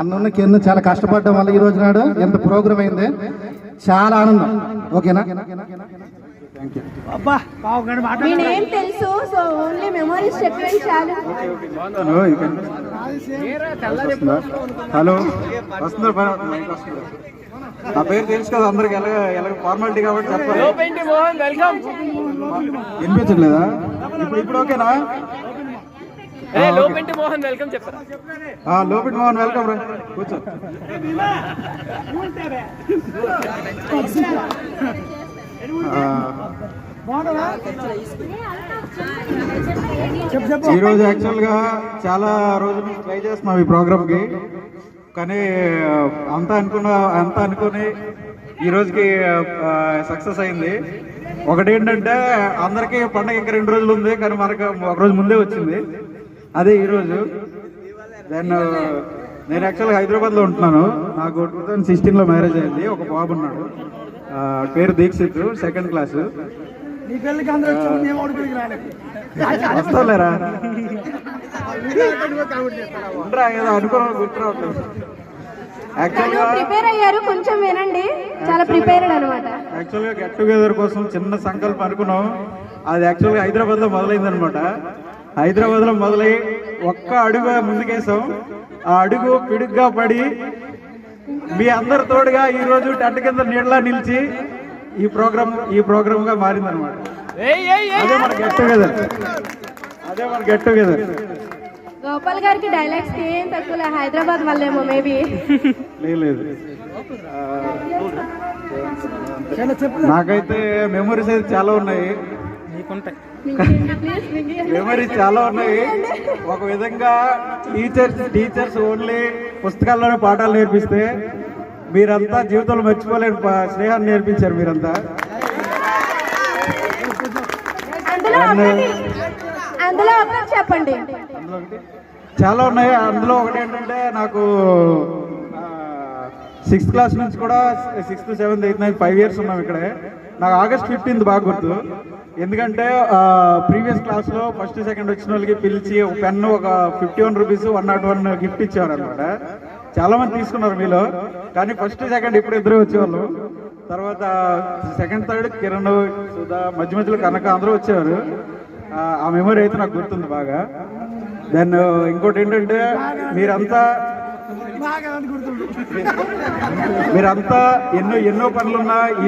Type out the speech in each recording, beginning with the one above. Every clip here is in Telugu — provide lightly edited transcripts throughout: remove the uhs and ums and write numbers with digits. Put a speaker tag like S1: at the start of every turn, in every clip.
S1: అన్న కింద చాలా కష్టపడడం వల్ల ఈ రోజు నాడు ఎంత ప్రోగ్రామ్ అయింది, చాలా ఆనందం. ఓకేనా?
S2: నేనేం తెలుసు, సో ఓన్లీ మెమరీస్ చెప్పండి చాలు.
S3: హలో, నా పేరు తెలుసు కదా అందరికి, ఎలాగ ఫార్మాలిటీ కాబట్టి చెప్పాలి. వినిపించట్లేదా? ఇప్పుడు ఓకేనా?
S4: లోపెంటి మోహన్ వెల్కమ్ చెప్పరా?
S3: లోపెంటి మోహన్ వెల్కమ్ రా, కూర్చో. ఈరోజు యాక్చువల్గా చాలా రోజులు ట్రై చేస్తున్నాం ఈ ప్రోగ్రామ్కి, కానీ అంతా అనుకుని ఈ రోజుకి సక్సెస్ అయింది. ఒకటేంటంటే అందరికీ పండగ ఇంకా 2 రోజులు ఉంది, కానీ మనకు ఒక రోజు ముందే వచ్చింది, అదే ఈరోజు. దెన్ నేను యాక్చువల్గా హైదరాబాద్లో ఉంటున్నాను. నాకు 2016లో మ్యారేజ్ అయింది. ఒక బాబు ఉన్నాడు, పేరు దీక్షిత్, 2nd క్లాసు. వస్తాలేరా ఉండరా, ఏదో అనుకున్నా గుర్తురావట్లేదు.
S2: ప్రిపేర్ అయ్యారు, కొంచెం వినండి, చాలా ప్రిపేర్డ్ అనమాట.
S3: యాక్చువల్గా గెట్ టుగెదర్ కోసం చిన్న సంకల్పం అనుకున్నాం. అది యాక్చువల్గా హైదరాబాద్లో మొదలైంది అనమాట. హైదరాబాద్లో మొదలై ఒక్క అడుగు ముందుకేసాం. ఆ అడుగు పిడుగ్గా పడి మీ అందరి తోడుగా ఈ రోజు టెంట్ కింద నీళ్ళ నిలిచి ఈ ప్రోగ్రామ్ గా మారింది అనమాట. అదే మన గెట్ టుగెదర్.
S2: గోపాల్ గారికి డైలాగ్స్ ఏం తక్కువ, హైదరాబాద్ వల్లేమో మేబీ.
S3: లేదు, నాకైతే మెమరీస్ అయితే చాలా ఉన్నాయి. ఒక విధంగా టీచర్స్ ఓన్లీ పుస్తకాల్లోనే పాఠాలు నేర్పిస్తే, మీరంతా జీవితంలో మర్చిపోలేని స్నేహాన్ని నేర్పించారు మీరంతా.
S2: చెప్పండి.
S3: చాలా ఉన్నాయి. అందులో ఒకటి ఏంటంటే, నాకు 6th క్లాస్ నుంచి కూడా 6th, 7th, 8th, 9th 5 years ఉన్నాం ఇక్కడే. నాకు August 15th బాగా గుర్తు. ఎందుకంటే ప్రీవియస్ క్లాస్లో 1st, 2nd వచ్చిన వాళ్ళకి పిలిచి ఒక పెన్ను, ఒక 51 రూపీస్ 101 గిఫ్ట్ ఇచ్చేవారు అనమాట. చాలా మంది తీసుకున్నారు మీలో, కానీ 1st, 2nd ఇప్పుడు ఇద్దరు వచ్చేవాళ్ళు. తర్వాత 2nd, 3rd కిరణ్, సుధా, మధ్యలో కనక అందరూ వచ్చేవారు. ఆ మెమరీ అయితే నాకు గుర్తుంది బాగా. దెన్ ఇంకోటి ఏంటంటే, మీరంతా ఎన్నో పనులున్నా ఈ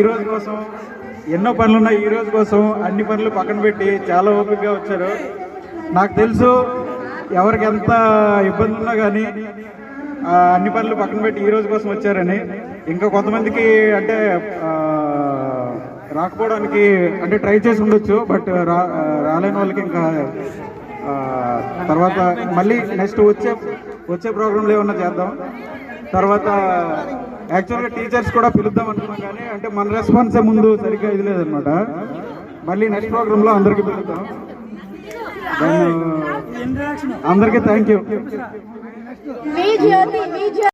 S3: రోజు కోసం అన్ని పనులు పక్కన పెట్టి చాలా ఓపికగా వచ్చారు. నాకు తెలుసు ఎవరికి ఎంత ఇబ్బంది ఉన్నా కానీ అన్ని పనులు పక్కన పెట్టి ఈ రోజు కోసం వచ్చారని. ఇంకా కొంతమందికి అంటే రాకపోవడానికి అంటే ట్రై చేసి ఉండొచ్చు, బట్ రాలేని వాళ్ళకి ఇంకా తర్వాత మళ్ళీ నెక్స్ట్ వచ్చే ప్రోగ్రాంలు ఏమన్నా చేద్దాం. తర్వాత యాక్చువల్గా టీచర్స్ కూడా పిలుద్దాం అనుకున్నాం, కానీ అంటే మన రెస్పాన్సే ముందు సరిగ్గా ఇది లేదనమాట. మళ్ళీ నెక్స్ట్ ప్రోగ్రాంలో అందరికీ పిలుద్దాం. అందరికీ థ్యాంక్ యూ.